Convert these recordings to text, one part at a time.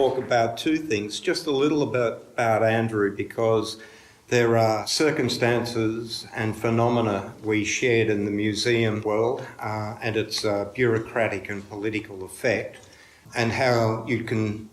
talk about two things, just a little bit about Andrew, because there are circumstances and phenomena we shared in the museum world and its bureaucratic and political effect, and how you can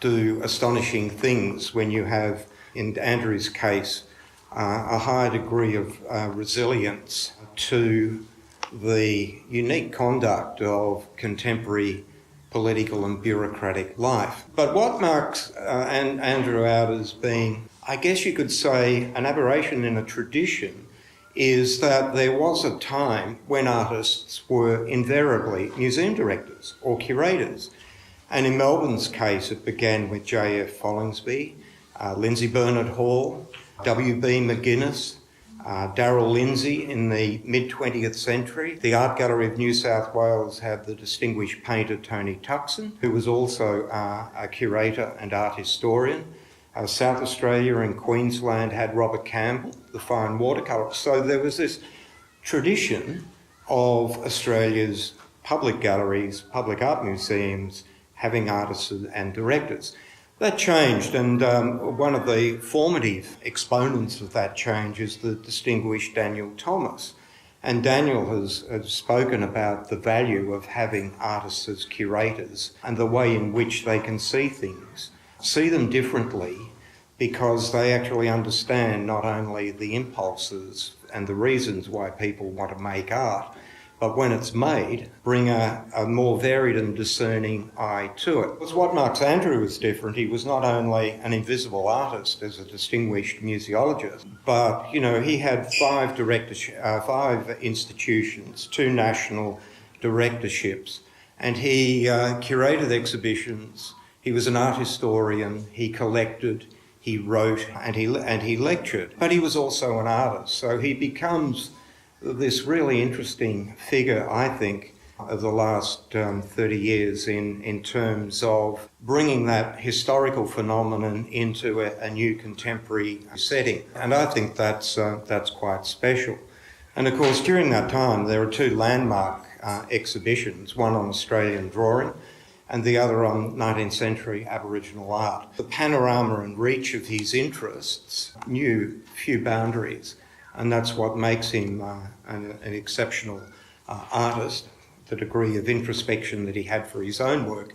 do astonishing things when you have, in Andrew's case, a high degree of resilience to the unique conduct of contemporary political and bureaucratic life. But what marks Andrew out as being, I guess you could say, an aberration in a tradition is that there was a time when artists were invariably museum directors or curators. And in Melbourne's case, it began with J.F. Follingsby, Lindsay Bernard Hall, W.B. McGuinness, Darrell Lindsay in the mid-20th century. The Art Gallery of New South Wales had the distinguished painter Tony Tuxon, who was also a curator and art historian. South Australia and Queensland had Robert Campbell, the fine watercolour. So there was this tradition of Australia's public galleries, public art museums, having artists and directors. That changed, and one of the formative exponents of that change is the distinguished Daniel Thomas. And Daniel has spoken about the value of having artists as curators and the way in which they can see things, see them differently, because they actually understand not only the impulses and the reasons why people want to make art, but when it's made, bring a more varied and discerning eye to it. Because what marks Andrew as different, he was not only an invisible artist as a distinguished museologist, but, you know, he had five institutions, 2 national directorships, and he curated exhibitions. He was an art historian, he collected, he wrote, and he lectured. But he was also an artist, so he becomes this really interesting figure, I think, of the last 30 years in terms of bringing that historical phenomenon into a new contemporary setting. And I think that's quite special. And of course, during that time, there are 2 landmark exhibitions, one on Australian drawing and the other on 19th century Aboriginal art. The panorama and reach of his interests knew few boundaries. And that's what makes him an exceptional artist, the degree of introspection that he had for his own work,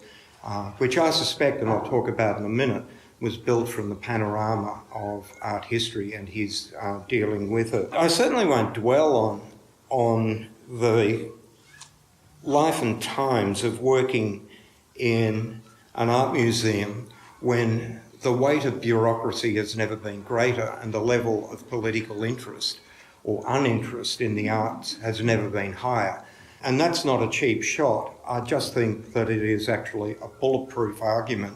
which I suspect, and I'll talk about in a minute, was built from the panorama of art history and his dealing with it. I certainly won't dwell on the life and times of working in an art museum when the weight of bureaucracy has never been greater and the level of political interest or uninterest in the arts has never been higher. And that's not a cheap shot. I just think that it is actually a bulletproof argument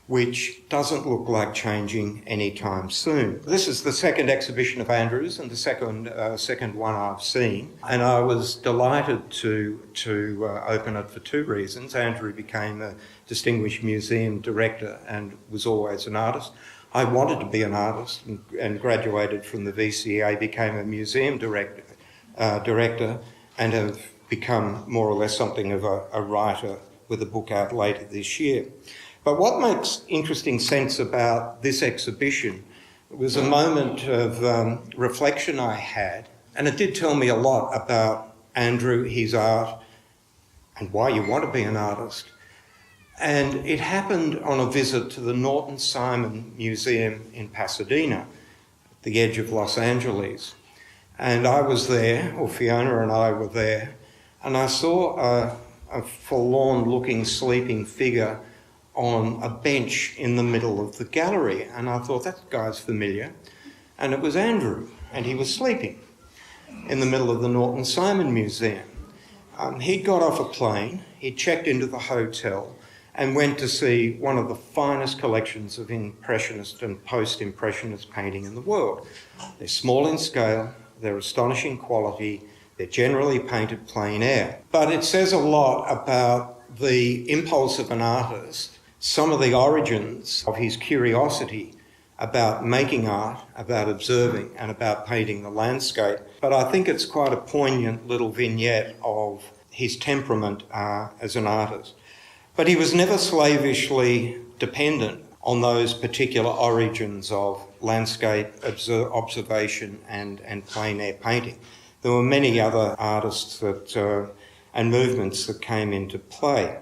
which doesn't look like changing anytime soon. This is the second exhibition of Andrew's and the second one I've seen, and I was delighted to open it for 2 reasons. Andrew became a distinguished museum director and was always an artist. I wanted to be an artist and graduated from the VCA, became a museum director and have become more or less something of a writer with a book out later this year. But what makes interesting sense about this exhibition was a moment of reflection I had, and it did tell me a lot about Andrew, his art, and why you want to be an artist. And it happened on a visit to the Norton Simon Museum in Pasadena, at the edge of Los Angeles. And I was there, or Fiona and I were there, and I saw a forlorn-looking, sleeping figure on a bench in the middle of the gallery. And I thought, that guy's familiar. And it was Andrew, and he was sleeping in the middle of the Norton Simon Museum. He'd got off a plane, he'd checked into the hotel, and went to see one of the finest collections of Impressionist and post-Impressionist painting in the world. They're small in scale, they're astonishing quality, they're generally painted plein air. But it says a lot about the impulse of an artist, some of the origins of his curiosity about making art, about observing, and about painting the landscape. But I think it's quite a poignant little vignette of his temperament as an artist. But he was never slavishly dependent on those particular origins of landscape observation and plein air painting. There were many other artists and movements that came into play.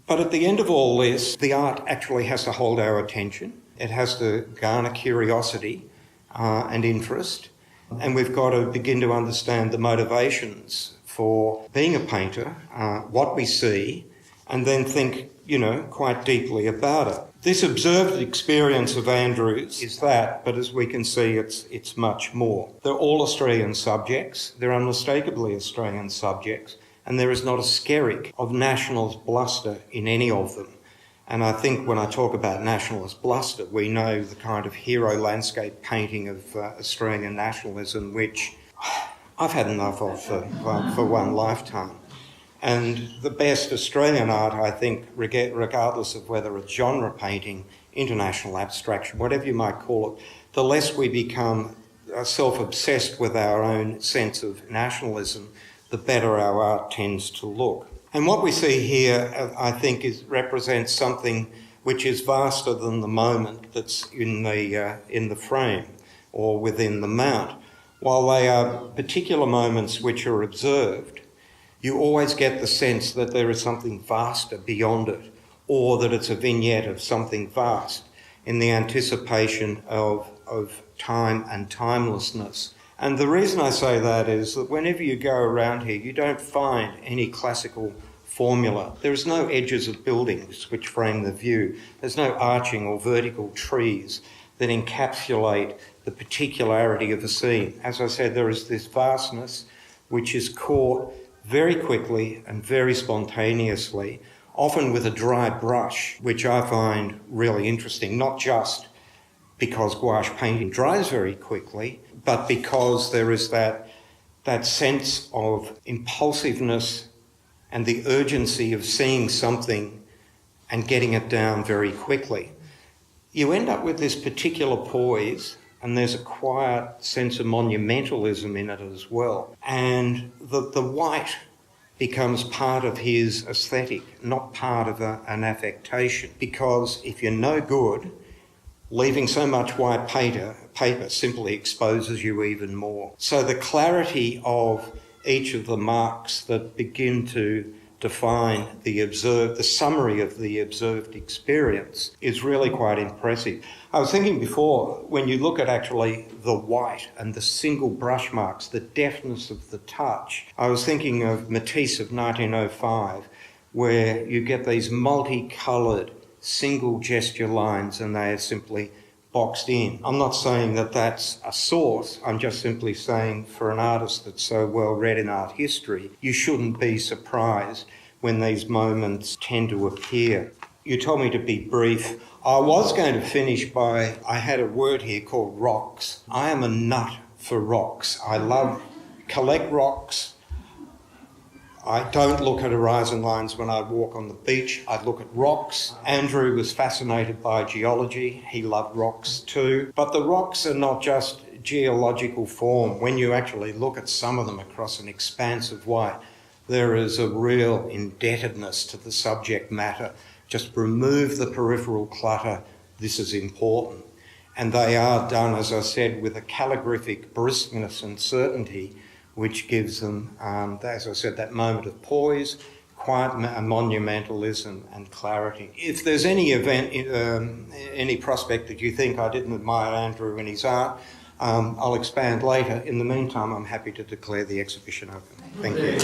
But at the end of all this, the art actually has to hold our attention. It has to garner curiosity and interest. And we've got to begin to understand the motivations for being a painter, what we see, and then think, quite deeply about it. This observed experience of Andrew's is that, but as we can see, it's much more. They're all Australian subjects. They're unmistakably Australian subjects, and there is not a skerrick of nationalist bluster in any of them. And I think when I talk about nationalist bluster, we know the kind of hero landscape painting of Australian nationalism, which I've had enough of for one lifetime. And the best Australian art, I think, regardless of whether it's genre painting, international abstraction, whatever you might call it, the less we become self-obsessed with our own sense of nationalism, the better our art tends to look. And what we see here, I think, represents something which is vaster than the moment that's in the frame or within the mount. While they are particular moments which are observed, you always get the sense that there is something vaster beyond it, or that it's a vignette of something vast in the anticipation of time and timelessness. And the reason I say that is that whenever you go around here, you don't find any classical formula. There's no edges of buildings which frame the view. There's no arching or vertical trees that encapsulate the particularity of the scene. As I said, there is this vastness which is caught very quickly and very spontaneously, often with a dry brush, which I find really interesting, not just because gouache painting dries very quickly, but because there is that sense of impulsiveness and the urgency of seeing something and getting it down very quickly. You end up with this particular poise, and there's a quiet sense of monumentalism in it as well. And the white becomes part of his aesthetic, not part of an affectation. Because if you're no good, leaving so much white paper simply exposes you even more. So the clarity of each of the marks that begin to define the summary of the observed experience is really quite impressive. I was thinking before, when you look at actually the white and the single brush marks, the deftness of the touch, I was thinking of Matisse of 1905, where you get these multicoloured single gesture lines and they are simply boxed in. I'm not saying that that's a source, I'm just simply saying for an artist that's so well read in art history, you shouldn't be surprised when these moments tend to appear. You told me to be brief. I was going to finish I had a word here called rocks. I am a nut for rocks. I collect rocks. I don't look at horizon lines when I walk on the beach. I look at rocks. Andrew was fascinated by geology. He loved rocks too. But the rocks are not just geological form. When you actually look at some of them across an expanse of white, there is a real indebtedness to the subject matter. Just remove the peripheral clutter. This is important. And they are done, as I said, with a calligraphic briskness and certainty, which gives them, as I said, that moment of poise, quiet monumentalism and clarity. If there's any event, any prospect that you think I didn't admire Andrew in his art, I'll expand later. In the meantime, I'm happy to declare the exhibition open. Thank you.